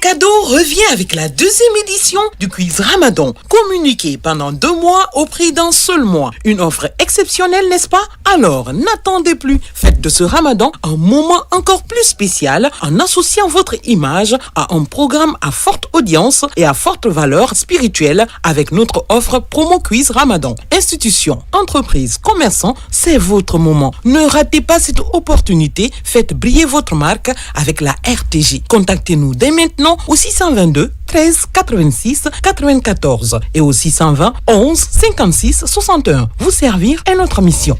Cadeau revient avec la deuxième édition du quiz Ramadan. Communiqué pendant 2 mois au prix d'un seul mois. Une offre exceptionnelle, n'est-ce pas? Alors, n'attendez plus. Faites de ce Ramadan un moment encore plus spécial en associant votre image à un programme à forte audience et à forte valeur spirituelle avec notre offre promo quiz Ramadan. Institutions, entreprises, commerçants, c'est votre moment. Ne ratez pas cette opportunité. Faites briller votre marque avec la RTJ. Contactez-nous dès maintenant au 622 13 86 94 et au 620 11 56 61. Vous servir est notre mission.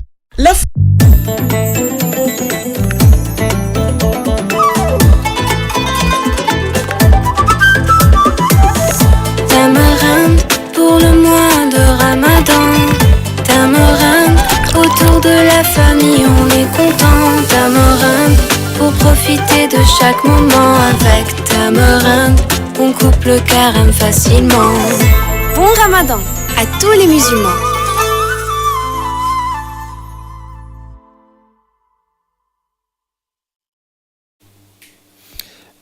Tamarinde pour le mois de Ramadan. Tamarinde, autour de la famille on est content. Tamarinde, pour profiter de chaque moment avec Tamarinde. On coupe le carême facilement. Bon Ramadan à tous les musulmans.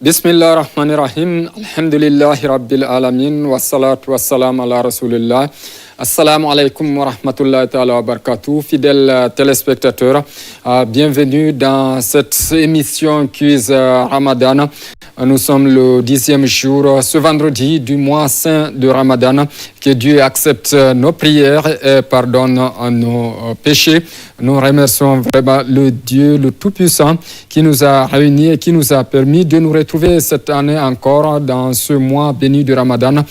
Bismillah ar-Rahman ar-Rahim. Alhamdulillahi Rabbil Alamin. Wassalatu wassalam ala Rasulillah. Assalamu alaikum wa rahmatullahi ta'ala wa barakatuh. Fidèles téléspectateurs, bienvenue dans cette émission Quiz Ramadan. Nous sommes le 10e jour, ce vendredi du mois saint de Ramadan. Que Dieu accepte nos prières et pardonne nos péchés. Nous remercions vraiment le Dieu, le Tout-Puissant, qui nous a réunis et qui nous a permis de nous retrouver cette année encore dans ce mois béni de Ramadan.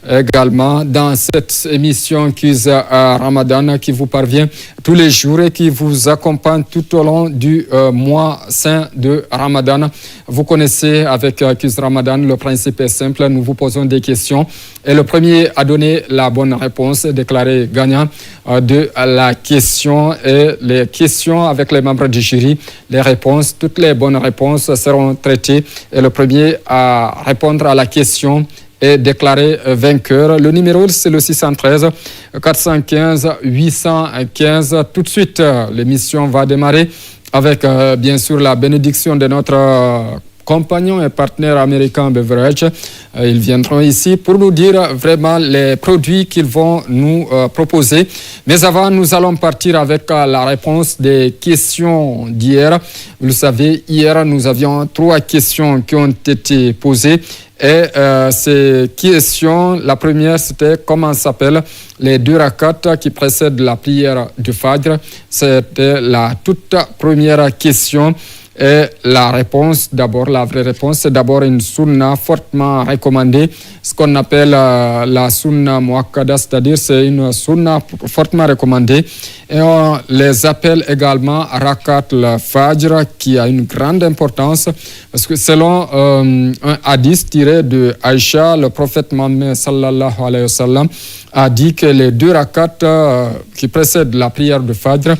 Également dans cette émission Quiz Ramadan qui vous parvient tous les jours et qui vous accompagne tout au long du mois saint de Ramadan. Vous connaissez avec Quiz Ramadan, le principe est simple, nous vous posons des questions et le premier à donner la bonne réponse est déclaré gagnant de la question et les questions avec les membres du jury. Les réponses, toutes les bonnes réponses seront traitées et le premier à répondre à la question est déclaré vainqueur. Le numéro, c'est le 613 415 815. Tout de suite, l'émission va démarrer avec, bien sûr, la bénédiction de notre compagnon et partenaire américain Beverage. Ils viendront ici pour nous dire vraiment les produits qu'ils vont nous proposer. Mais avant, nous allons partir avec la réponse des questions d'hier. Vous le savez, hier, nous avions 3 questions qui ont été posées. Et ces questions, la première, c'était comment s'appellent les 2 rakats qui précèdent la prière du Fajr. C'était la toute première question. Et la réponse, d'abord, la vraie réponse, c'est d'abord une sunna fortement recommandée, ce qu'on appelle la sunna muakkada, c'est-à-dire c'est une sunna fortement recommandée. Et on les appelle également rakat al-fajr, qui a une grande importance, parce que selon un hadith tiré de Aïcha, le prophète Mohammed sallallahu alayhi wa sallam a dit que les 2 rakats qui précèdent la prière de Fajr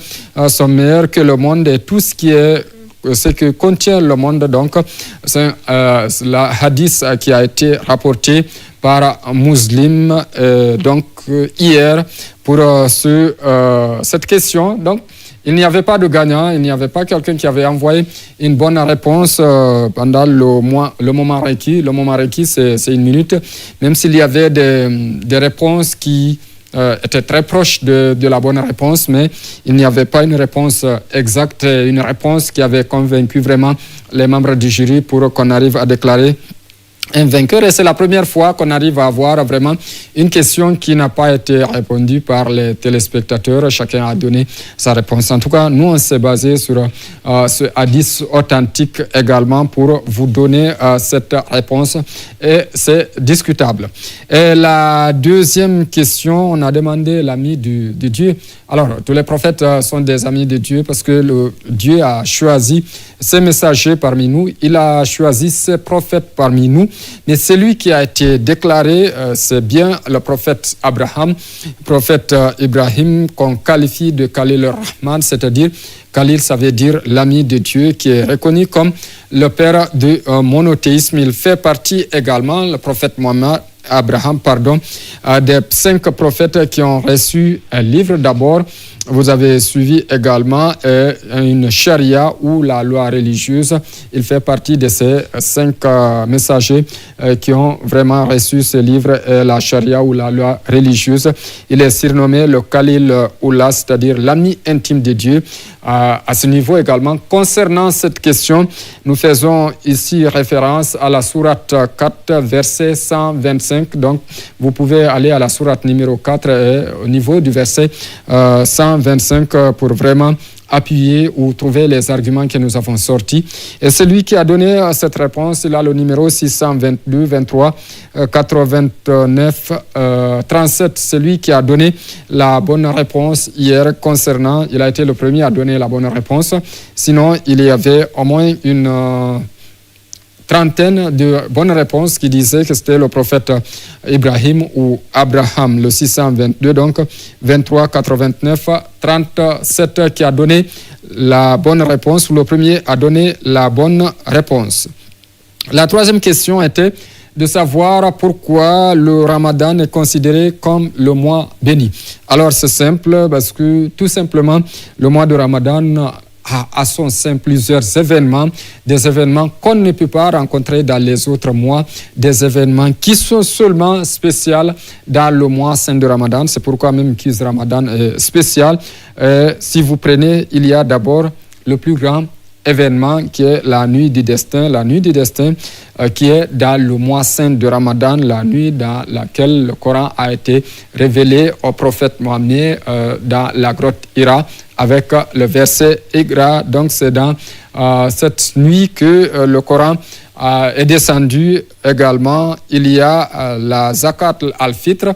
sont meilleurs que le monde et tout ce qui est ce que contient le monde. Donc, c'est la hadith qui a été rapporté par Muslim donc hier pour cette question. Donc, il n'y avait pas de gagnant, il n'y avait pas quelqu'un qui avait envoyé une bonne réponse pendant le moment requis. Le moment requis, c'est 1 minute. Même s'il y avait des réponses qui était très proche de la bonne réponse, mais il n'y avait pas une réponse exacte, une réponse qui avait convaincu vraiment les membres du jury pour qu'on arrive à déclarer un vainqueur. Et c'est la première fois qu'on arrive à avoir vraiment une question qui n'a pas été répondue par les téléspectateurs. Chacun a donné sa réponse. En tout cas, nous, on s'est basé sur ce hadith authentique également pour vous donner cette réponse. Et c'est discutable. Et la deuxième question, on a demandé l'ami de Dieu. Alors, tous les prophètes sont des amis de Dieu parce que Dieu a choisi ses messagers parmi nous. Il a choisi ses prophètes parmi nous. Mais celui qui a été déclaré, c'est bien le prophète Abraham, prophète Ibrahim, qu'on qualifie de Khalil ar-Rahman, c'est-à-dire Khalil, ça veut dire l'ami de Dieu, qui est reconnu comme le père du monothéisme. Il fait partie également, le prophète Abraham, des 5 prophètes qui ont reçu un livre d'abord. vous avez suivi également une charia ou la loi religieuse. Il fait partie de ces 5 messagers qui ont vraiment reçu ce livre, la charia ou la loi religieuse. Il est surnommé le Khalil Oula, c'est-à-dire l'ami intime de Dieu. À ce niveau également, concernant cette question, nous faisons ici référence à la sourate 4, verset 125. Donc, vous pouvez aller à la sourate numéro 4 et au niveau du verset 125 pour vraiment appuyer ou trouver les arguments que nous avons sortis. Et celui qui a donné cette réponse, il a le numéro 622 23 89 37. Celui qui a donné la bonne réponse hier concernant, il a été le premier à donner la bonne réponse. Sinon, il y avait au moins une trentaine de bonnes réponses qui disaient que c'était le prophète Ibrahim ou Abraham, le 622, donc 23, 89, 37 qui a donné la bonne réponse, ou le premier a donné la bonne réponse. La troisième question était de savoir pourquoi le Ramadan est considéré comme le mois béni. Alors c'est simple, parce que tout simplement, le mois de Ramadan à son sein plusieurs événements, des événements qu'on ne peut pas rencontrer dans les autres mois, des événements qui sont seulement spéciaux dans le mois saint de Ramadan. C'est pourquoi même Quiz Ramadan est spécial. Si vous prenez, il y a d'abord le plus grand événement qui est la nuit du destin, qui est dans le mois saint de Ramadan, la nuit dans laquelle le Coran a été révélé au prophète Mohammed dans la grotte Hira avec le verset Iqra. Donc c'est dans cette nuit que le Coran est descendu également. Il y a la Zakat al-Fitr,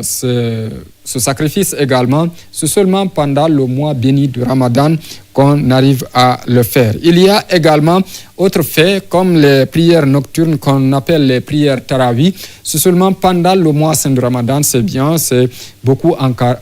ce sacrifice également. C'est seulement pendant le mois béni du Ramadan qu'on arrive à le faire. Il y a également autres faits comme les prières nocturnes qu'on appelle les prières tarawih. C'est seulement pendant le mois saint de Ramadan, c'est bien, c'est beaucoup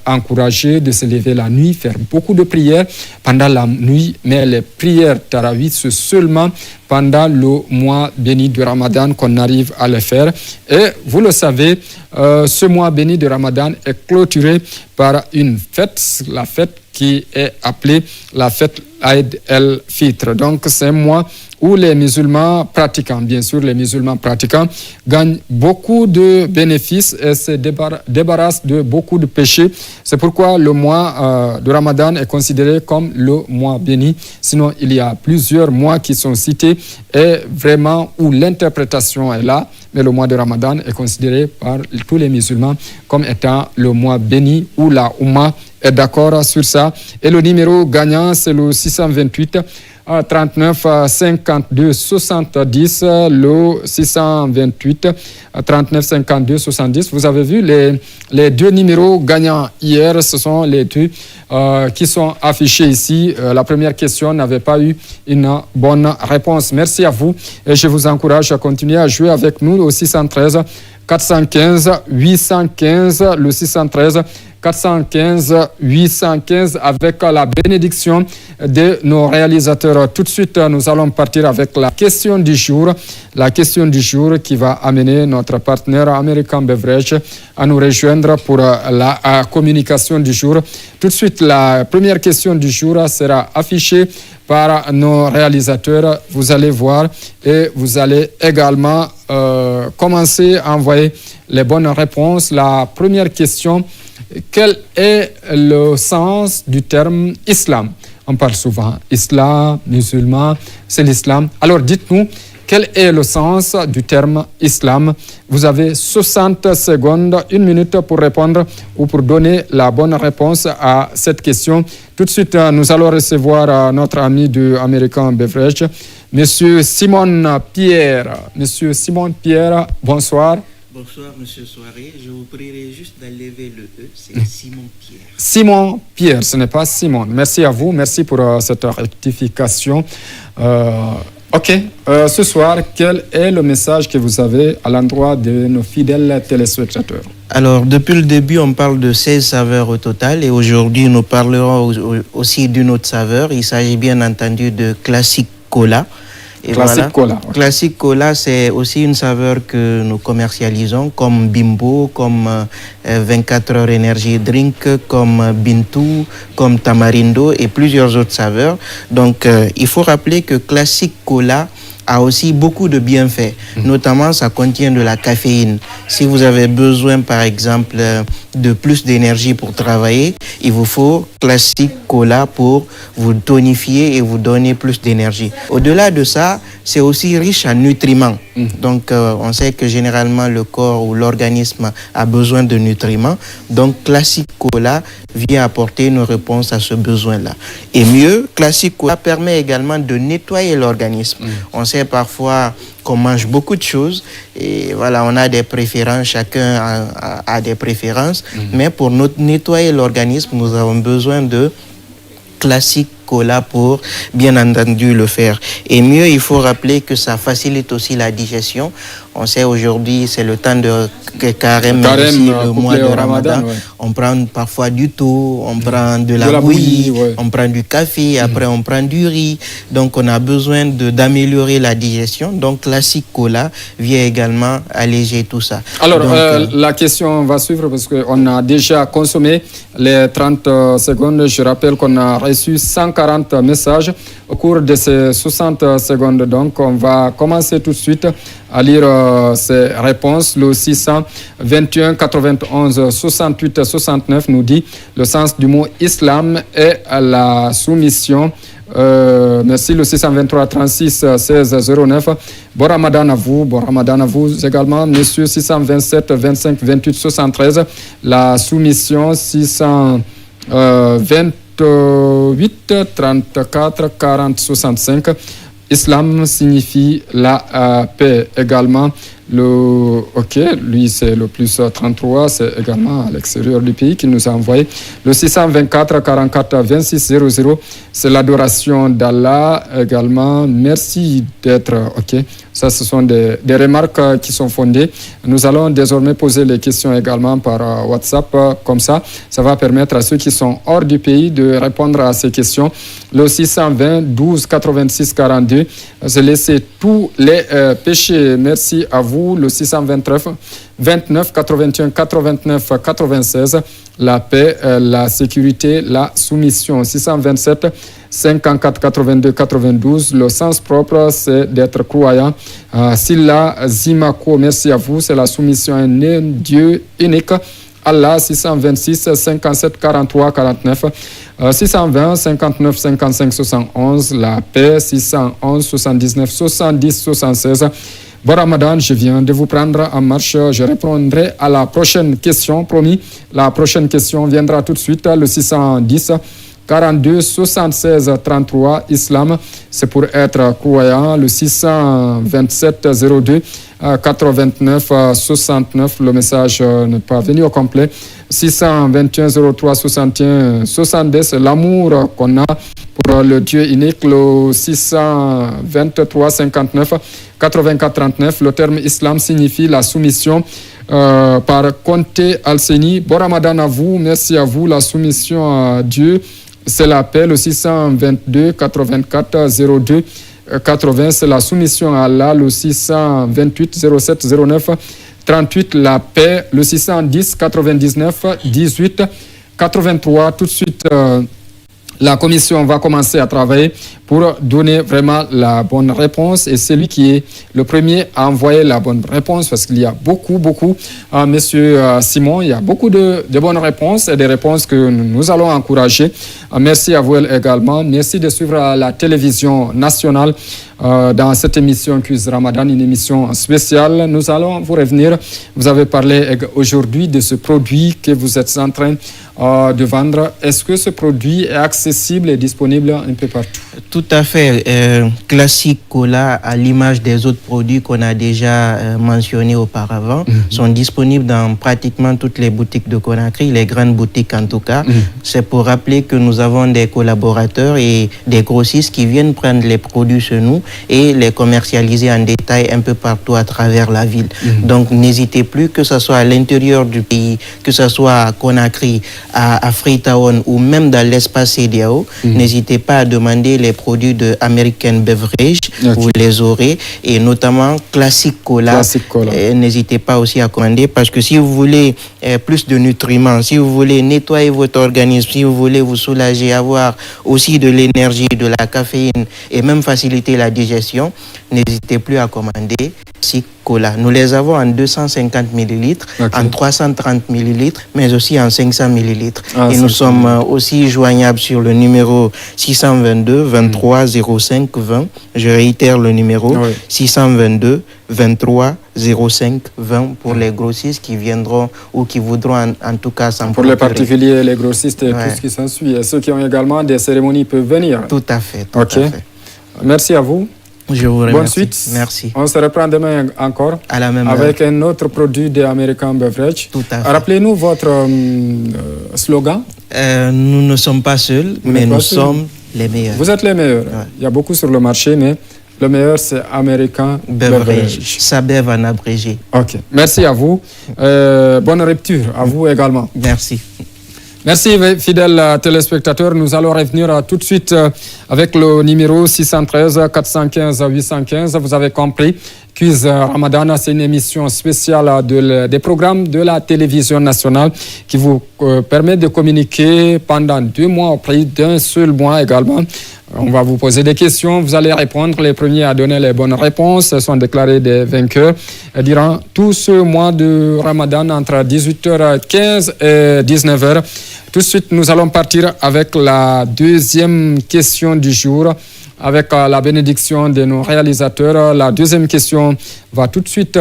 encouragé de se lever la nuit, faire beaucoup de prières pendant la nuit, mais les prières tarawih, c'est seulement pendant le mois béni du Ramadan qu'on arrive à le faire. Et vous le savez, ce mois béni du Ramadan est clôturé par une fête, la fête qui est appelée la fête Aïd el-Fitr. Donc c'est un mois où les musulmans pratiquants, bien sûr les musulmans pratiquants, gagnent beaucoup de bénéfices et se débarrassent de beaucoup de péchés. C'est pourquoi le mois de Ramadan est considéré comme le mois béni. Sinon, il y a plusieurs mois qui sont cités et vraiment où l'interprétation est là. Mais le mois de Ramadan est considéré par tous les musulmans comme étant le mois béni où la Oumma est d'accord sur ça. Et le numéro gagnant, c'est le 628 39 52 70, le 628 39 52 70. Vous avez vu les deux numéros gagnants hier, ce sont les deux qui sont affichés ici. La première question n'avait pas eu une bonne réponse. Merci à vous et je vous encourage à continuer à jouer avec nous au 613 415 815, le 613 415 815 avec la bénédiction de nos réalisateurs. Tout de suite, nous allons partir avec la question du jour. La question du jour qui va amener notre partenaire American Beverage à nous rejoindre pour la communication du jour. Tout de suite, la première question du jour sera affichée par nos réalisateurs. Vous allez voir et vous allez également commencer à envoyer les bonnes réponses. La première question: quel est le sens du terme islam? On parle souvent islam, musulman, c'est l'islam. Alors dites-nous, quel est le sens du terme islam? Vous avez 60 secondes, 1 minute pour répondre ou pour donner la bonne réponse à cette question. Tout de suite, nous allons recevoir notre ami de American Beverage, Monsieur Simon Pierre. Monsieur Simon Pierre, bonsoir. Bonsoir, Monsieur Soiré. Je vous prierai juste d'enlever le E, c'est Simon Pierre. Simon Pierre, ce n'est pas Simon. Merci à vous, merci pour cette rectification. Ce soir, quel est le message que vous avez à l'endroit de nos fidèles téléspectateurs? Alors, depuis le début, on parle de 16 saveurs au total et aujourd'hui, nous parlerons aussi d'une autre saveur. Il s'agit bien entendu de Classic Cola. Et Classique Cola. Okay. Classique Cola, c'est aussi une saveur que nous commercialisons, comme Bimbo, comme 24 heures Energy Drink, comme Bintou, comme Tamarindo et plusieurs autres saveurs. Donc, il faut rappeler que Classique Cola a aussi beaucoup de bienfaits, notamment ça contient de la caféine. Si vous avez besoin, par exemple, de plus d'énergie pour travailler, il vous faut Classique Cola pour vous tonifier et vous donner plus d'énergie. Au-delà de ça, c'est aussi riche en nutriments. Donc, on sait que généralement, le corps ou l'organisme a besoin de nutriments. Donc, Classique Cola vient apporter une réponse à ce besoin-là. Et mieux, Classique Cola permet également de nettoyer l'organisme. On sait parfois qu'on mange beaucoup de choses et voilà, on a des préférences, chacun a des préférences, mais pour nettoyer l'organisme, nous avons besoin de Classique Cola pour bien entendu le faire. Et mieux, il faut rappeler que ça facilite aussi la digestion. On sait aujourd'hui, c'est le temps de carême, mais aussi le mois de Ramadan. Ouais. On prend parfois du thau, on prend de la bouillie, on prend du café, après on prend du riz. Donc on a besoin d'améliorer la digestion. Donc Classique Cola vient également alléger tout ça. Alors la question va suivre parce qu'on a déjà consommé les 30 secondes. Je rappelle qu'on a reçu 140 messages au cours de ces 60 secondes. Donc on va commencer tout de suite à lire ces réponses. Le 621 91 68 69 nous dit le sens du mot islam est la soumission. Merci. Le 623 36 16 09. Bon Ramadan à vous également. Monsieur 627 25 28 73. La soumission 628 34 40 65. Islam signifie la paix également. Lui c'est le plus 33, c'est également à l'extérieur du pays qu'il nous a envoyé. Le 624 44 26 00, c'est l'adoration d'Allah également. Merci d'être Ça, ce sont des remarques qui sont fondées. Nous allons désormais poser les questions également par WhatsApp, comme ça va permettre à ceux qui sont hors du pays de répondre à ces questions. Le 620 12 86 42, c'est laisser tous les péchés. Merci à vous. Le 629 29 81 89 96, la paix, la sécurité, la soumission. 627 54 82 92, le sens propre, c'est d'être croyant. Silla Zimako, merci à vous, c'est la soumission à un Dieu unique. Allah, 626 57 43 49, 620 59 55 71, la paix, 611 79 70 76. Bon Ramadan, je viens de vous prendre en marche. Je répondrai à la prochaine question, promis. La prochaine question viendra tout de suite, le 610 42 76 33, Islam, c'est pour être croyant. Le 627 02 89 69, le message n'est pas venu au complet. 621 03 61 70, c'est l'amour qu'on a pour le Dieu unique. Le 623 59 84 39, le terme islam signifie la soumission. Par Conté Alseni, bon Ramadan à vous, merci à vous. La soumission à Dieu, c'est la paix. Le 622 84 02 80, c'est la soumission à Allah. Le 628 07 09 38, la paix. Le 610 99 18 83. Tout de suite, la commission va commencer à travailler pour donner vraiment la bonne réponse. Et celui qui est le premier à envoyer la bonne réponse, parce qu'il y a beaucoup, Monsieur Simon, il y a beaucoup de bonnes réponses et des réponses que nous allons encourager. Merci à vous également. Merci de suivre la télévision nationale dans cette émission Quiz Ramadan, une émission spéciale. Nous allons vous revenir. Vous avez parlé aujourd'hui de ce produit que vous êtes en train de vendre. Est-ce que ce produit est accessible et disponible un peu partout? Tout à fait. Classique Cola, à l'image des autres produits qu'on a déjà mentionnés auparavant, sont disponibles dans pratiquement toutes les boutiques de Conakry, les grandes boutiques en tout cas. C'est pour rappeler que nous avons des collaborateurs et des grossistes qui viennent prendre les produits chez nous et les commercialiser en détail un peu partout à travers la ville. Donc n'hésitez plus, que ce soit à l'intérieur du pays, que ce soit à Conakry, à Freetown ou même dans l'espace CEDEAO, n'hésitez pas à demander les produits de American Beverage, vous les aurez, et notamment Classic Cola. N'hésitez pas aussi à commander, parce que si vous voulez plus de nutriments, si vous voulez nettoyer votre organisme, si vous voulez vous soulager, avoir aussi de l'énergie, de la caféine et même faciliter la digestion, n'hésitez plus à commander Classic Cola. Nous les avons en 250 ml, en 330 ml, mais aussi en 500 ml. Et nous sommes aussi joignables sur le numéro 622 23 05 20. Je réitère le numéro 622 23 05 20 pour les grossistes qui viendront ou qui voudront en tout cas s'en procurer. Pour les particuliers, les grossistes et tout ce qui s'ensuit. Et ceux qui ont également des cérémonies peuvent venir. Tout à fait. Tout à fait. Merci à vous. Je vous remercie. Bonne suite. Merci. On se reprend demain encore à la même avec un autre produit de American Beverage. Tout à fait. Rappelez-nous votre slogan. Nous ne sommes pas seuls, mais nous sommes les meilleurs. Vous êtes les meilleurs. Il y a beaucoup sur le marché, mais le meilleur, c'est American Beverage. Sabev en abrégé. OK. Merci à vous. Bonne rupture à vous également. Merci. Merci, fidèles téléspectateurs. Nous allons revenir tout de suite avec le numéro 613 415 815. Vous avez compris, Quiz Ramadan, c'est une émission spéciale des programmes de la télévision nationale qui vous permet de communiquer pendant 2 mois au prix d'un seul mois également. On va vous poser des questions, vous allez répondre. Les premiers à donner les bonnes réponses sont déclarés des vainqueurs durant tout ce mois de Ramadan entre 18h15 et 19h. Tout de suite, nous allons partir avec la deuxième question du jour, avec la bénédiction de nos réalisateurs. La deuxième question va tout de suite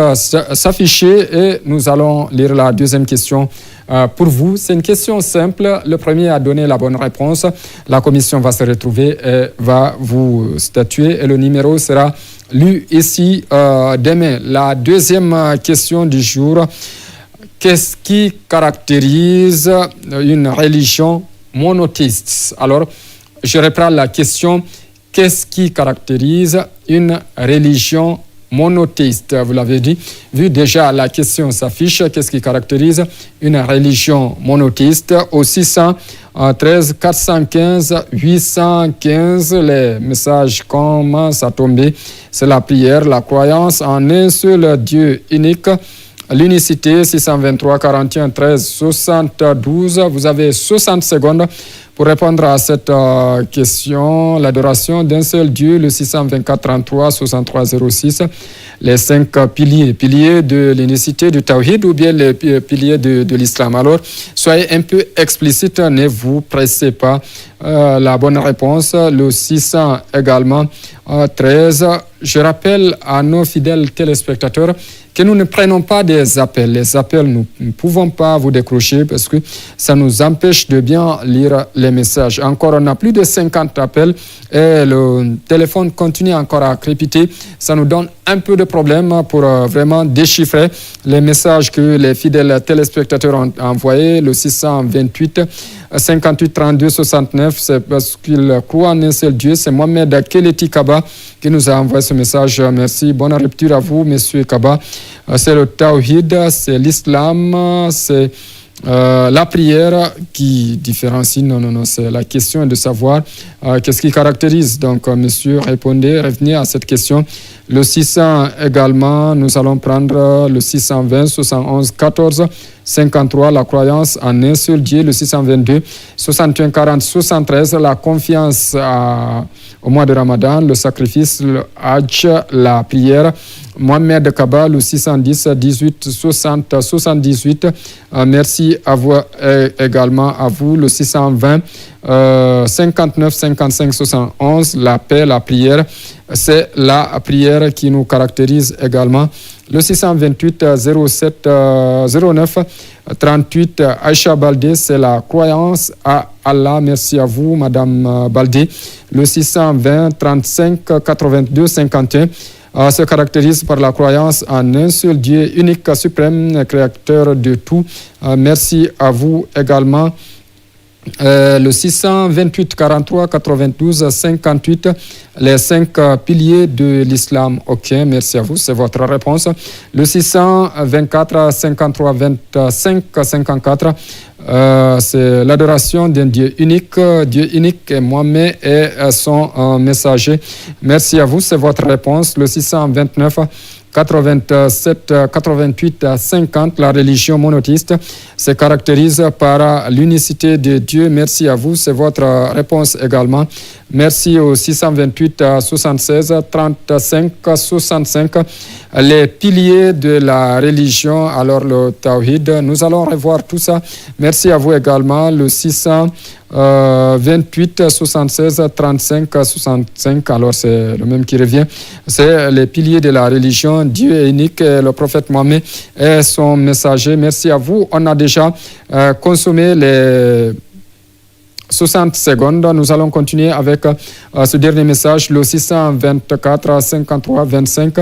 s'afficher et nous allons lire la deuxième question pour vous. C'est une question simple. Le premier à donner la bonne réponse, la commission va se retrouver et va vous statuer et le numéro sera lu ici demain. La deuxième question du jour: qu'est-ce qui caractérise une religion monothéiste? Alors, je reprends la question. Qu'est-ce qui caractérise une religion monothéiste? Vous l'avez dit, vu déjà la question s'affiche. Qu'est-ce qui caractérise une religion monothéiste? Au 613 415 815, les messages commencent à tomber. C'est la prière, la croyance en un seul Dieu unique. L'unicité, 623 41 13 72. Vous avez 60 secondes pour répondre à cette question. L'adoration d'un seul Dieu, le 624 33 63 06. Les 5 piliers de l'unicité du Tawhid ou bien les piliers de l'islam. Alors, soyez un peu explicite, ne vous pressez pas. La bonne réponse, le 600 également 13. Je rappelle à nos fidèles téléspectateurs que nous ne prenons pas des appels. Les appels, nous ne pouvons pas vous décrocher parce que ça nous empêche de bien lire les messages. Encore, on a plus de 50 appels et le téléphone continue encore à crépiter. Ça nous donne un peu de problème pour vraiment déchiffrer les messages que les fidèles téléspectateurs ont envoyés. Le 628 58 32 69, c'est parce qu'il croit en un seul Dieu. C'est Mohamed Keleti Kaba qui nous a envoyé ce message. Merci. Bonne rupture à vous, monsieur Kaba. C'est le Tawhid, c'est l'islam, c'est la prière qui différencie. Non, c'est la question de savoir qu'est-ce qui caractérise. Donc, monsieur, répondez, revenez à cette question. Le 600 également, nous allons prendre le 620, 71, 14, 53, la croyance en un seul Dieu. Le 622, 61, 40, 73, la confiance au mois de Ramadan, le sacrifice, le Hajj, la prière. Mohamed Kaba, le 610, 18, 60, 78. Merci à vous également, à vous. Le 620, 59, 55, 71, la paix, la prière. C'est la prière qui nous caractérise également. Le 628, 07, 09, 38, Aïcha Baldé, c'est la croyance à Allah. Merci à vous, Madame Baldé. Le 620, 35, 82, 51. Se caractérise par la croyance en un seul Dieu unique, suprême, créateur de tout. Merci à vous également. Le 628, 43, 92, 58, les 5 piliers de l'islam. OK, merci à vous, c'est votre réponse. Le 624, 53, 25, 54, c'est l'adoration d'un Dieu unique et Mohamed est son messager. Merci à vous, c'est votre réponse. Le 629 87 88 50, la religion monothéiste se caractérise par l'unicité de Dieu. Merci à vous, c'est votre réponse également. Merci au 628 76 35 65, les piliers de la religion, alors le Tawhid. Nous allons revoir tout ça. Merci à vous également, le 628 76 35 65, alors c'est le même qui revient. C'est les piliers de la religion. Dieu est unique, le prophète Mohammed est son messager. Merci à vous. On a déjà consommé les 60 secondes. Nous allons continuer avec ce dernier message, le 624 53 25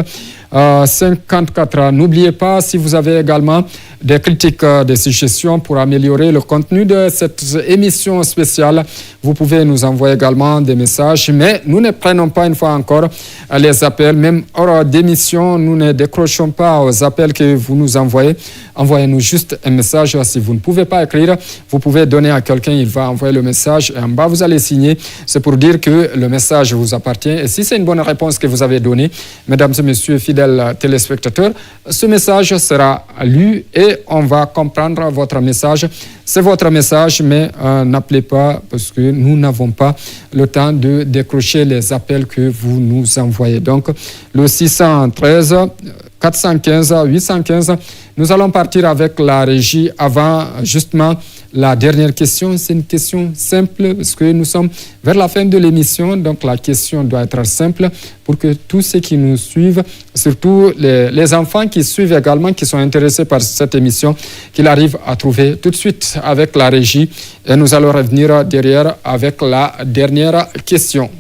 54. N'oubliez pas, si vous avez également des critiques, des suggestions pour améliorer le contenu de cette émission spéciale, vous pouvez nous envoyer également des messages. Mais nous ne prenons pas une fois encore les appels. Même hors d'émission, nous ne décrochons pas aux appels que vous nous envoyez. Envoyez-nous juste un message. Si vous ne pouvez pas écrire, vous pouvez donner à quelqu'un, il va envoyer le message. Et en bas, vous allez signer. C'est pour dire que le message vous appartient. Et si c'est une bonne réponse que vous avez donnée, mesdames et messieurs, fidèles téléspectateurs, ce message sera lu et on va comprendre votre message. C'est votre message, mais n'appelez pas parce que nous n'avons pas le temps de décrocher les appels que vous nous envoyez. Donc, le 613 415 815, nous allons partir avec la régie avant justement la dernière question. C'est une question simple parce que nous sommes vers la fin de l'émission, donc la question doit être simple pour que tous ceux qui nous suivent, surtout les enfants qui suivent également, qui sont intéressés par cette émission, qu'ils arrivent à trouver tout de suite avec la régie. Et nous allons revenir derrière avec la dernière question.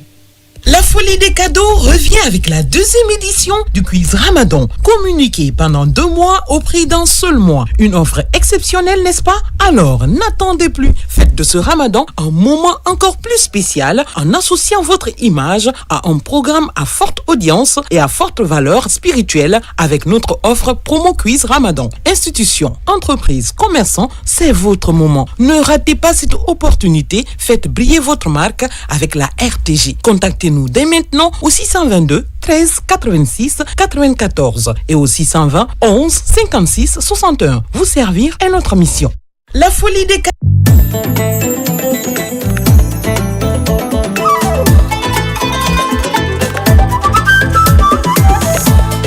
La folie des cadeaux revient avec la deuxième édition du quiz Ramadan. Communiqué pendant 2 mois au prix d'un seul mois. Une offre exceptionnelle, n'est-ce pas? Alors, n'attendez plus. Faites de ce Ramadan un moment encore plus spécial en associant votre image à un programme à forte audience et à forte valeur spirituelle avec notre offre promo quiz Ramadan. Institutions, entreprises, commerçants, c'est votre moment. Ne ratez pas cette opportunité. Faites briller votre marque avec la RTG. Contactez-nous dès maintenant au 622 13 86 94 et au 620 11 56 61. Vous servir est notre mission. La folie des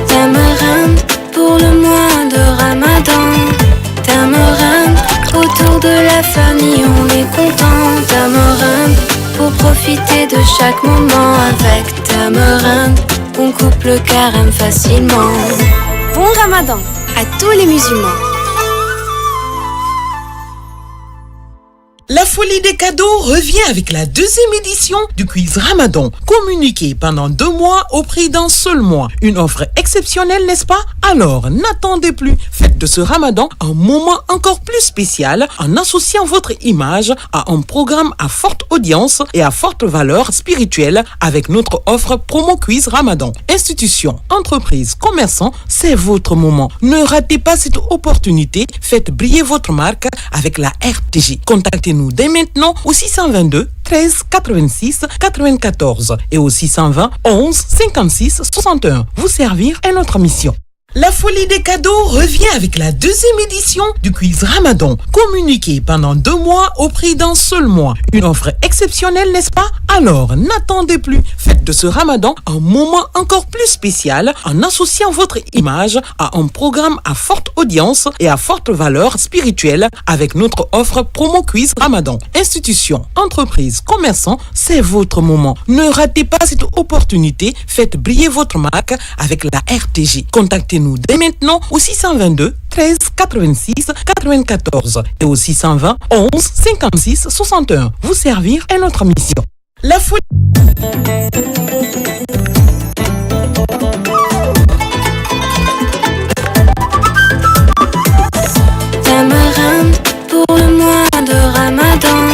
Tamarinde pour le mois de Ramadan. Tamarinde, autour de la famille on est content. Tamarinde, pour profiter de chaque moment avec Tamarinde, on coupe le carême facilement. Bon Ramadan à tous les musulmans. La folie des cadeaux revient avec la deuxième édition du quiz Ramadan. Communiqué pendant 2 mois au prix d'un seul mois. Une offre exceptionnelle, n'est-ce pas? Alors, n'attendez plus. Faites de ce Ramadan un moment encore plus spécial en associant votre image à un programme à forte audience et à forte valeur spirituelle avec notre offre promo quiz Ramadan. Institutions, entreprises, commerçants, c'est votre moment. Ne ratez pas cette opportunité. Faites briller votre marque avec la RTG. Contactez-nous dès maintenant au 622 13 86 94 et au 620 11 56 61. Vous servir est notre mission. La folie des cadeaux revient avec la deuxième édition du quiz Ramadan. Communiqué pendant 2 mois au prix d'un seul mois. Une offre exceptionnelle, n'est-ce pas? Alors, n'attendez plus. Faites de ce Ramadan un moment encore plus spécial en associant votre image à un programme à forte audience et à forte valeur spirituelle avec notre offre promo quiz Ramadan. Institutions, entreprises, commerçants, c'est votre moment. Ne ratez pas cette opportunité. Faites briller votre marque avec la RTG. Contactez-nous dès maintenant au 622 13 86 94 et au 620 11 56 61. Vous servir est notre mission. La folie. Tamarinde pour le mois de Ramadan.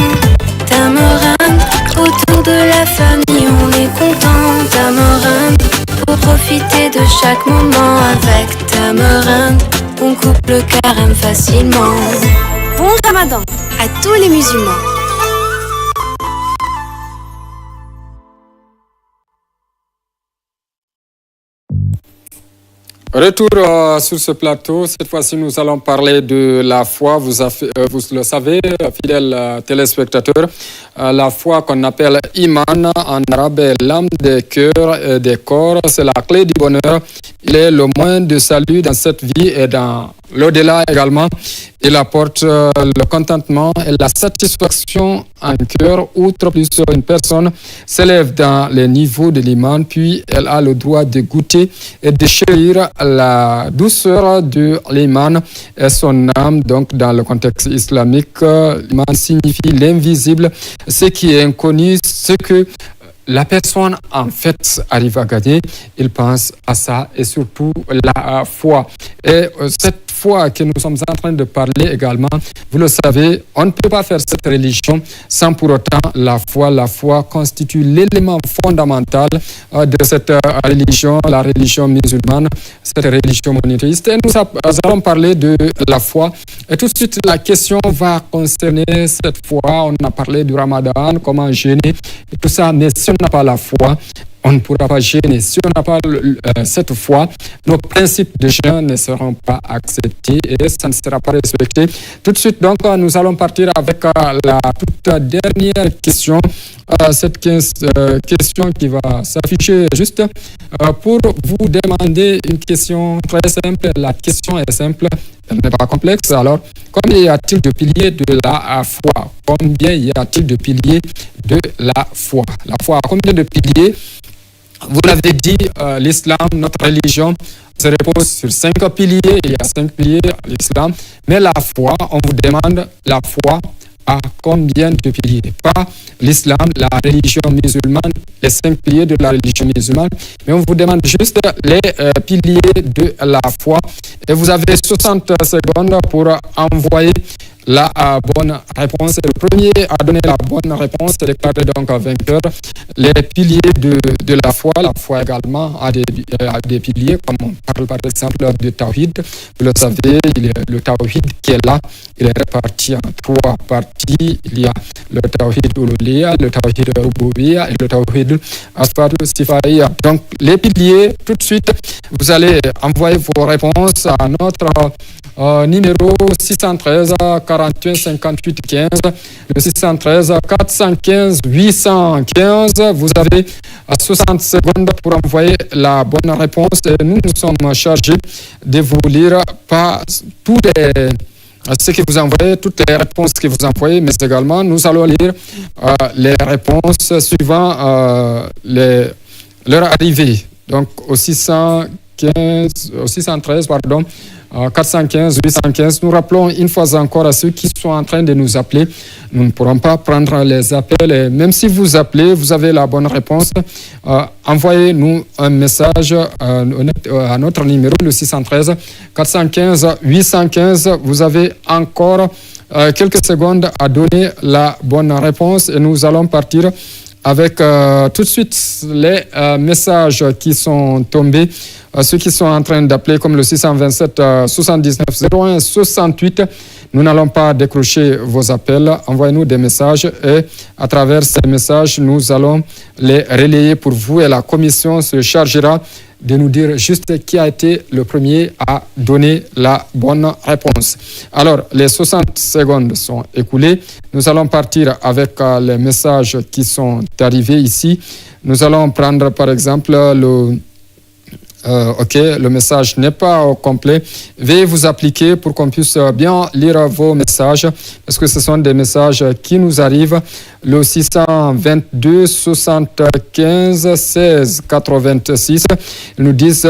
Tamarinde, autour de la famille on est content. Tamarinde, pour profiter de chaque moment avec Tamarinde, on coupe le carême facilement. Bon Ramadan à tous les musulmans. Retour sur ce plateau. Cette fois-ci, nous allons parler de la foi. Vous le savez, fidèles téléspectateurs, la foi qu'on appelle Iman en arabe est l'âme des cœurs et des corps. C'est la clé du bonheur. Il est le moyen de salut dans cette vie et dans l'au-delà également. Il apporte le contentement et la satisfaction en cœur. Outre plus, une personne s'élève dans les niveaux de l'iman, puis elle a le droit de goûter et de chérir la douceur de l'iman et son âme. Donc, dans le contexte islamique, l'iman signifie l'invisible, ce qui est inconnu, ce que la personne, en fait, arrive à gagner. Il pense à ça et surtout la foi. Et cette foi que nous sommes en train de parler également, vous le savez, on ne peut pas faire cette religion sans pour autant la foi. La foi constitue l'élément fondamental de cette religion, la religion musulmane, cette religion monothéiste. Et nous allons parler de la foi. Et tout de suite, la question va concerner cette foi. On a parlé du Ramadan, comment jeûner et tout ça, mais si on n'a pas la foi, on ne pourra pas jeûner. Si on n'a pas cette foi, nos principes de jeûne ne seront pas acceptés et ça ne sera pas respecté. Tout de suite, donc, nous allons partir avec la toute dernière question. Cette question qui va s'afficher juste pour vous demander une question très simple. La question est simple, elle n'est pas complexe. Alors, combien y a-t-il de piliers de la foi? Combien y a-t-il de piliers de la foi? La foi a combien de piliers? Vous l'avez dit, l'islam, notre religion, se repose sur 5 piliers. Il y a 5 piliers à l'islam. Mais la foi, on vous demande la foi à combien de piliers? Pas l'islam, la religion musulmane, les 5 piliers de la religion musulmane, mais on vous demande juste les piliers de la foi. Et vous avez 60 secondes pour envoyer la bonne réponse. Le premier à donner la bonne réponse est déclaré donc vainqueur. Les piliers de la foi également a des piliers, comme on parle par exemple de Tawhid. Vous le savez, le Tawhid qui est là, il est réparti en 3 parties. Il y a le Tawhid Uluhiyya, le Tawhid Rububiyya et le Tawhid Asfatu Sifaiya. Donc les piliers, tout de suite, vous allez envoyer vos réponses à notre numéro 613 41 58 15, le 613 415 815. Vous avez 60 secondes pour envoyer la bonne réponse et nous sommes chargés de vous lire pas tous ce que vous envoyez, toutes les réponses que vous envoyez, mais également nous allons lire les réponses suivant leur arrivée. Donc au 613, pardon, 415, 815. Nous rappelons une fois encore à ceux qui sont en train de nous appeler, nous ne pourrons pas prendre les appels. Et même si vous appelez, vous avez la bonne réponse, envoyez-nous un message à notre numéro, le 613 415 815. Vous avez encore quelques secondes à donner la bonne réponse et nous allons partir avec tout de suite les messages qui sont tombés. Ceux qui sont en train d'appeler comme le 627 79 01 68, nous n'allons pas décrocher vos appels. Envoyez-nous des messages et à travers ces messages, nous allons les relayer pour vous et la commission se chargera de nous dire juste qui a été le premier à donner la bonne réponse. Alors, les 60 secondes sont écoulées. Nous allons partir avec les messages qui sont arrivés ici. Nous allons prendre par exemple le message n'est pas au complet. Veuillez vous appliquer pour qu'on puisse bien lire vos messages parce que ce sont des messages qui nous arrivent. Le 622 75 16 86. Ils nous disent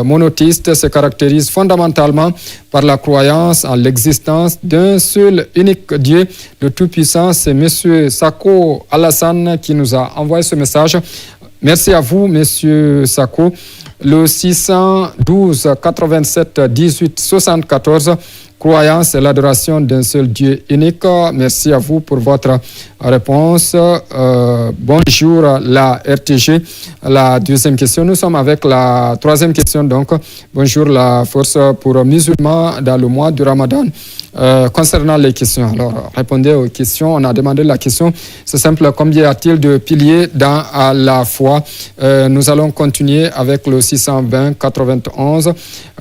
monothéiste se caractérise fondamentalement par la croyance en l'existence d'un seul unique Dieu, le Tout-Puissant. C'est M. Sako Alassane qui nous a envoyé ce message. Merci à vous, M. Sako. Le 612 87 18 74. Croyance et l'adoration d'un seul Dieu unique. Merci à vous pour votre réponse. Bonjour la RTG. La deuxième question. Nous sommes avec la troisième question. Donc, bonjour la force pour musulmans dans le mois du Ramadan. Concernant les questions, alors répondez aux questions. On a demandé la question. C'est simple. Combien y a-t-il de piliers dans la foi? Nous allons continuer avec le 620 91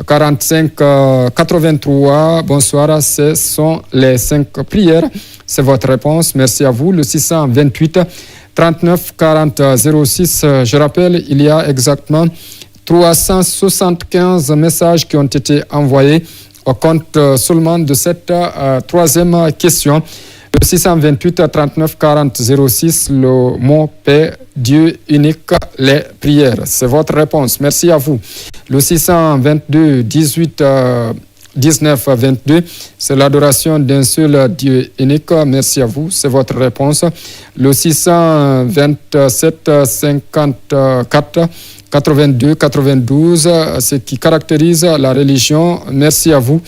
45 83. Bonsoir, ce sont les 5 prières. C'est votre réponse. Merci à vous. Le 628 39 40 06. Je rappelle, il y a exactement 375 messages qui ont été envoyés au compte seulement de cette troisième question. Le 628 39 40 06, le mot paix, Dieu unique, les prières. C'est votre réponse. Merci à vous. Le 622 18 19 22, c'est l'adoration d'un seul Dieu unique. Merci à vous. C'est votre réponse. Le 627 54 82, 92, ce qui caractérise la religion. Merci à vous.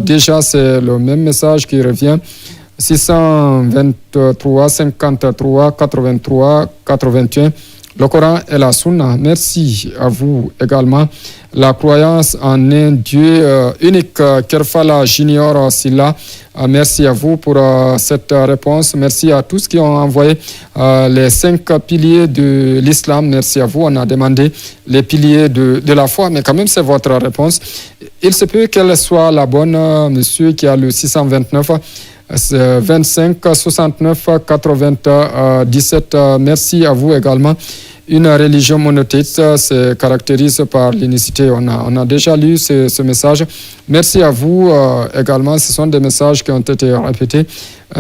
Déjà, c'est le même message qui revient. 623, 53, 83, 81. Le Coran et la Sunna. Merci à vous également. La croyance en un Dieu unique. Kerfala Junior Silla. Merci à vous pour cette réponse. Merci à tous qui ont envoyé les 5 piliers de l'islam. Merci à vous. On a demandé les piliers de la foi, mais quand même, c'est votre réponse. Il se peut qu'elle soit la bonne, monsieur, qui a le 629. 25 69 97. Merci à vous également. Une religion monothéiste se caractérise par l'unicité. On a déjà lu ce message. Merci à vous également. Ce sont des messages qui ont été répétés.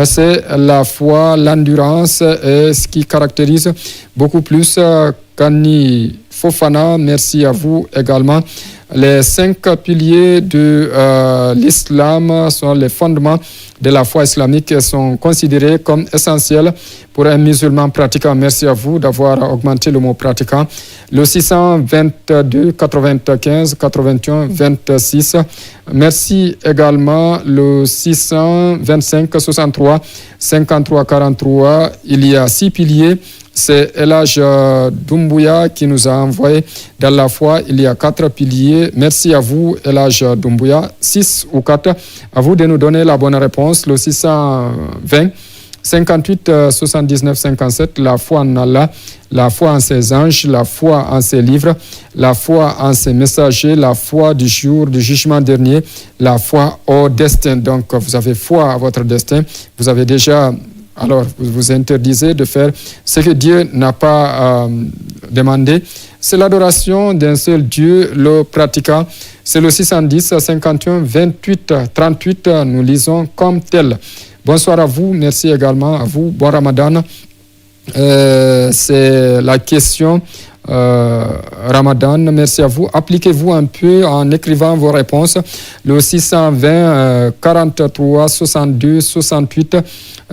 C'est la foi, l'endurance et ce qui caractérise beaucoup plus Kani Fofana. Merci à vous également. Les 5 piliers de l'islam sont les fondements de la foi islamique et sont considérés comme essentiels pour un musulman pratiquant. Merci à vous d'avoir augmenté le mot pratiquant. Le 622 95 81 26. Merci également. Le 625 63 53 43. Il y a 6 piliers. C'est Elhaj Doumbouya qui nous a envoyé dans la foi. Il y a 4 piliers. Merci à vous, Elhaj Doumbouya. 6 ou 4. À vous de nous donner la bonne réponse. Le 620, 58, 79, 57. La foi en Allah, la foi en ses anges, la foi en ses livres, la foi en ses messagers, la foi du jour du jugement dernier, la foi au destin. Donc, vous avez foi à votre destin. Vous avez déjà... Alors, vous vous interdisez de faire ce que Dieu n'a pas demandé. C'est l'adoration d'un seul Dieu, le pratiquant. C'est le 610, 51, 28, 38. Nous lisons comme tel. Bonsoir à vous. Merci également à vous. Bon Ramadan. C'est la question Ramadan. Merci à vous. Appliquez-vous un peu en écrivant vos réponses. Le 620, 43, 62, 68.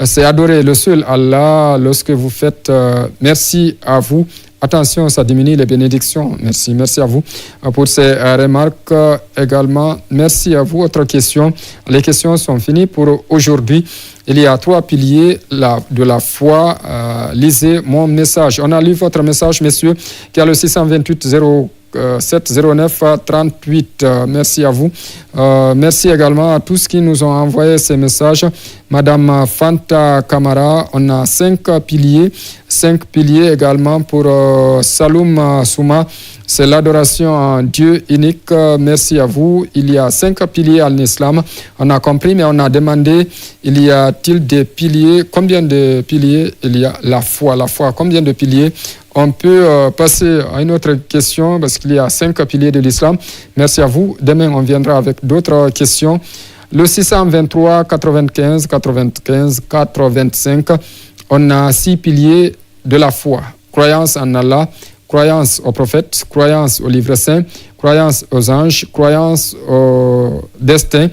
C'est adorer le seul Allah lorsque vous faites. Merci à vous. Attention, ça diminue les bénédictions. Merci à vous pour ces remarques également. Merci à vous. Autre question. Les questions sont finies pour aujourd'hui. Il y a 3 piliers de la foi. Lisez mon message. On a lu votre message, messieurs, qui a le 628 07 09 38. Merci à vous. Merci également à tous qui nous ont envoyé ces messages. Madame Fanta Kamara, on a 5 piliers. 5 piliers également pour Saloum Souma. C'est l'adoration en Dieu unique. Merci à vous. Il y a 5 piliers en islam. On a compris, mais on a demandé, il y a-t-il des piliers? Combien de piliers? Il y a la foi. La foi, combien de piliers? On peut passer à une autre question parce qu'il y a 5 piliers de l'islam. Merci à vous. Demain, on viendra avec d'autres questions. Le 623, 95, 95, 85. On a 6 piliers de la foi. Croyance en Allah, croyance aux prophètes, croyance aux livres saints, croyance aux anges, croyance au destin,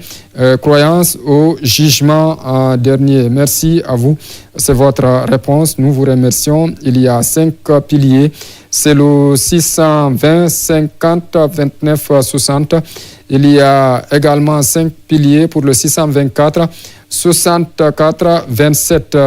croyance au jugement dernier. Merci à vous. C'est votre réponse. Nous vous remercions. Il y a 5 piliers. C'est le 620, 50, 29, 60. Il y a également 5 piliers pour le 624. 64 27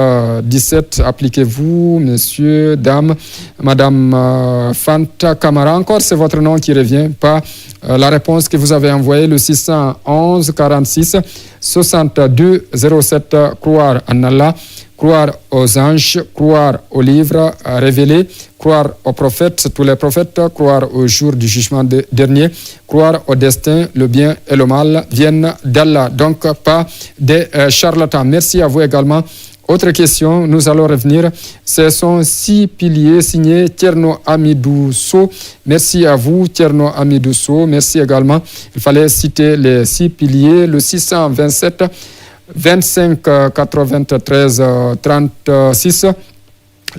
17. Appliquez-vous, messieurs, dames, madame Fanta Camara. Encore, c'est votre nom qui revient, pas la réponse que vous avez envoyée, le 611 46 62 07. Croire en Allah, croire aux anges, croire aux livres révélés, croire aux prophètes, tous les prophètes, croire au jour du jugement dernier, croire au destin, le bien et le mal viennent d'Allah, donc pas des charlatans. Merci à vous également. Autre question, nous allons revenir. Ce sont 6 piliers signés Tierno Amidou So. Merci à vous, Tierno Amidou So. Merci également. Il fallait citer les 6 piliers, le 627 25 93 36.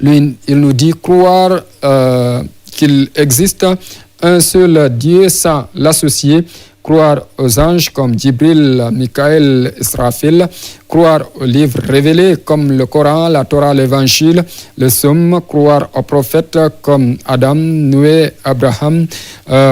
Lui, il nous dit croire qu'il existe un seul Dieu sans l'associer, croire aux anges comme Djibril, Michael, Israfil, croire aux livres révélés comme le Coran, la Torah, l'Évangile, le Somme, croire aux prophètes comme Adam, Noé, Abraham,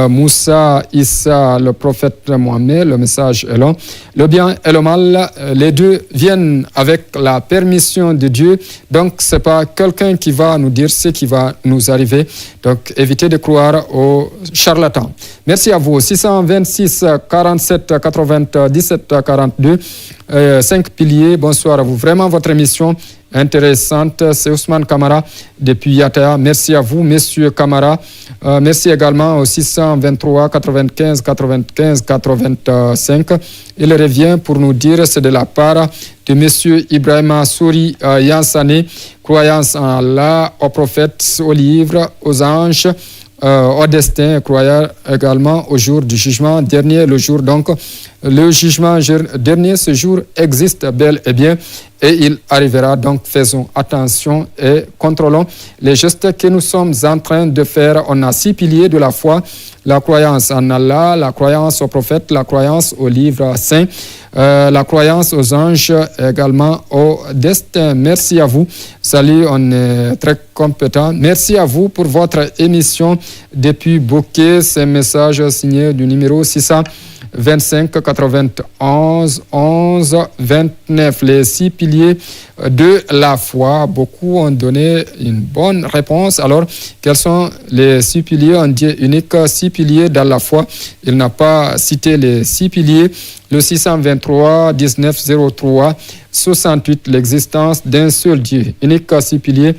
Moussa, Issa, le prophète Mohammed, le message est long. Le bien et le mal, les deux viennent avec la permission de Dieu, donc c'est pas quelqu'un qui va nous dire ce qui va nous arriver, donc évitez de croire aux charlatans. Merci à vous. 626 47 97 42 5 piliers. Bonsoir à vous. Vraiment votre émission intéressante. C'est Ousmane Camara depuis Yataya. Merci à vous, messieurs Camara. Merci également au 623 95 95 85. Il revient pour nous dire, c'est de la part de monsieur Ibrahima Souri Yansane, croyance en Allah, aux prophètes, aux livres, aux anges, au destin, croyant également au jour du jugement dernier, le jour donc, le jugement dernier, ce jour existe bel et bien et il arrivera, donc faisons attention et contrôlons les gestes que nous sommes en train de faire. On a 6 piliers de la foi: la croyance en Allah, la croyance aux prophètes, la croyance aux livres saints, la croyance aux anges, également au destin. Merci à vous. Salut, on est très compétent. Merci à vous pour votre émission depuis Bouquet. Ce message signé du numéro 625 91 11 29. Les 6 piliers de la foi. Beaucoup ont donné une bonne réponse. Alors, quels sont les 6 piliers en Dieu unique? 6 piliers dans la foi. Il n'a pas cité les 6 piliers. Le 623 19 03 68, l'existence d'un seul Dieu unique. 6 piliers.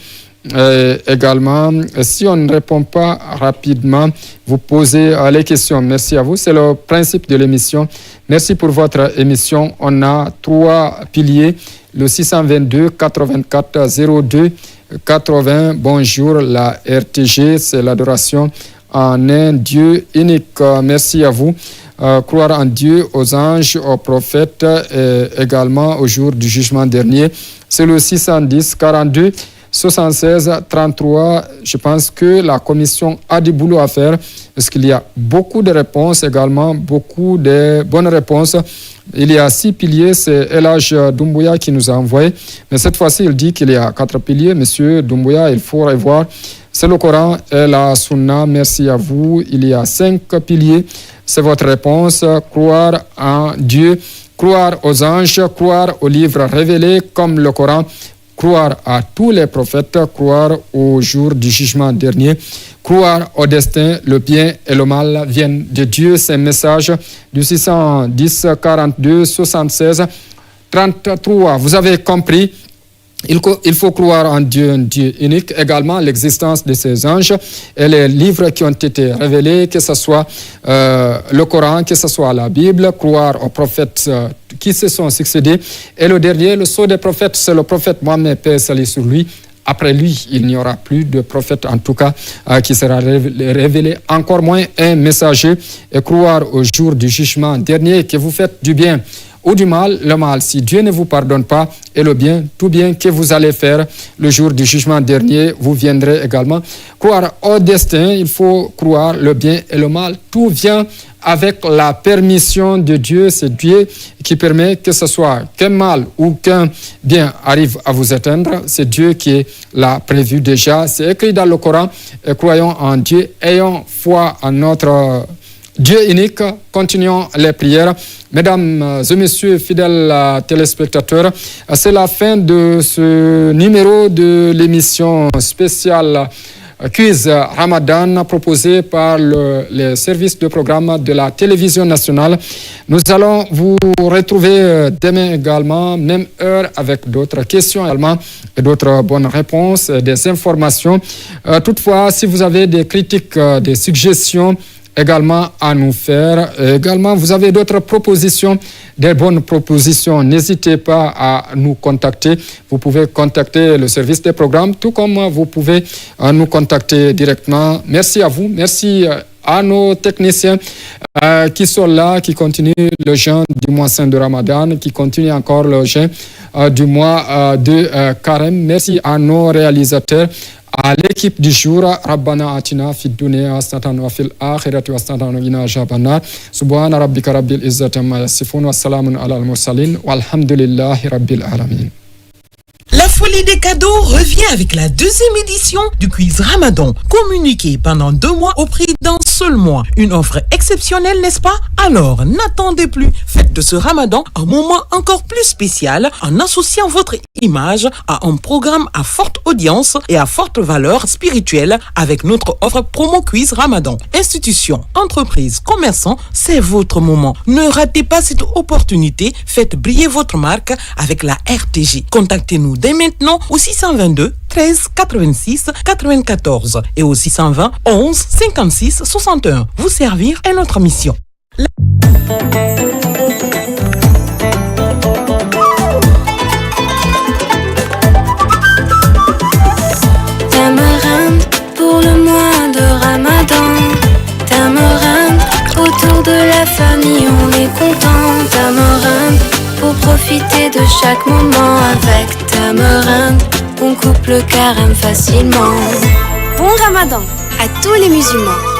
Également, si on ne répond pas rapidement, vous posez les questions. Merci à vous. C'est le principe de l'émission. Merci pour votre émission. On a 3 piliers. Le 622 84 02 80. Bonjour, la RTG, c'est l'adoration en un Dieu unique. Merci à vous. Croire en Dieu, aux anges, aux prophètes et également au jour du jugement dernier. C'est le 610 42 76 33. Je pense que la commission a du boulot à faire parce qu'il y a beaucoup de réponses également, beaucoup de bonnes réponses. Il y a 6 piliers, c'est Elhaj Doumbouya qui nous a envoyé. Mais cette fois-ci, il dit qu'il y a 4 piliers. Monsieur Doumbouya, il faut revoir. C'est le Coran et la Sunna. Merci à vous. Il y a 5 piliers. C'est votre réponse. Croire en Dieu, croire aux anges, croire aux livres révélés comme le Coran, croire à tous les prophètes, croire au jour du jugement dernier, croire au destin, le bien et le mal viennent de Dieu. C'est un message du 610 42 76 33. Vous avez compris. Il faut croire en Dieu, un Dieu unique, également l'existence de ces anges et les livres qui ont été révélés, que ce soit le Coran, que ce soit la Bible, croire aux prophètes qui se sont succédés. Et le dernier, le sceau des prophètes, c'est le prophète Mohammed, paix et salut sur lui. Après lui, il n'y aura plus de prophète, en tout cas, qui sera révélé, encore moins un messager. Et croire au jour du jugement dernier, que vous faites du bien ou du mal, le mal. Si Dieu ne vous pardonne pas, et le bien, tout bien que vous allez faire le jour du jugement dernier, vous viendrez également croire au destin. Il faut croire le bien et le mal. Tout vient avec la permission de Dieu. C'est Dieu qui permet que ce soit qu'un mal ou qu'un bien arrive à vous atteindre. C'est Dieu qui l'a prévu déjà. C'est écrit dans le Coran. Croyons en Dieu, ayons foi en notre Dieu unique. Continuons les prières. Mesdames et messieurs, fidèles téléspectateurs, c'est la fin de ce numéro de l'émission spéciale Quiz Ramadan proposé par les services de programme de la télévision nationale. Nous allons vous retrouver demain également, même heure, avec d'autres questions également et d'autres bonnes réponses, des informations. Toutefois, si vous avez des critiques, des suggestions également à nous faire, également vous avez d'autres propositions, des bonnes propositions, n'hésitez pas à nous contacter. Vous pouvez contacter le service des programmes, tout comme vous pouvez nous contacter directement. Merci à vous, merci à nos techniciens qui sont là, qui continuent le jeûne du mois saint de Ramadan, qui continuent encore le jeûne du mois de Carême. Merci à nos réalisateurs, à l'équipe du jour. Rabbana atina fid dunya hasanatan wa fil akhirati hasanatan wa qina adhaban. Subhana rabbika rabbil izzati amma yasifun wa salamun alal mursalin walhamdulillahi rabbil alamin. La folie des cadeaux revient avec la deuxième édition du quiz Ramadan. Communiquez pendant 2 mois au prix d'un seul mois. Une offre exceptionnelle, n'est-ce pas? Alors, n'attendez plus. Faites de ce Ramadan un moment encore plus spécial en associant votre image à un programme à forte audience et à forte valeur spirituelle avec notre offre promo quiz Ramadan. Institutions, entreprises, commerçants, c'est votre moment. Ne ratez pas cette opportunité. Faites briller votre marque avec la RTG. Contactez-nous dès maintenant au 622 13 86 94 et au 620 11 56 61. Vous servir est notre mission. Tamarinde pour le mois de Ramadan. Tamarinde, autour de la famille on est content. Tamarinde, pour profiter de chaque moment avec Tamarinde, on coupe le carême facilement. Bon Ramadan à tous les musulmans.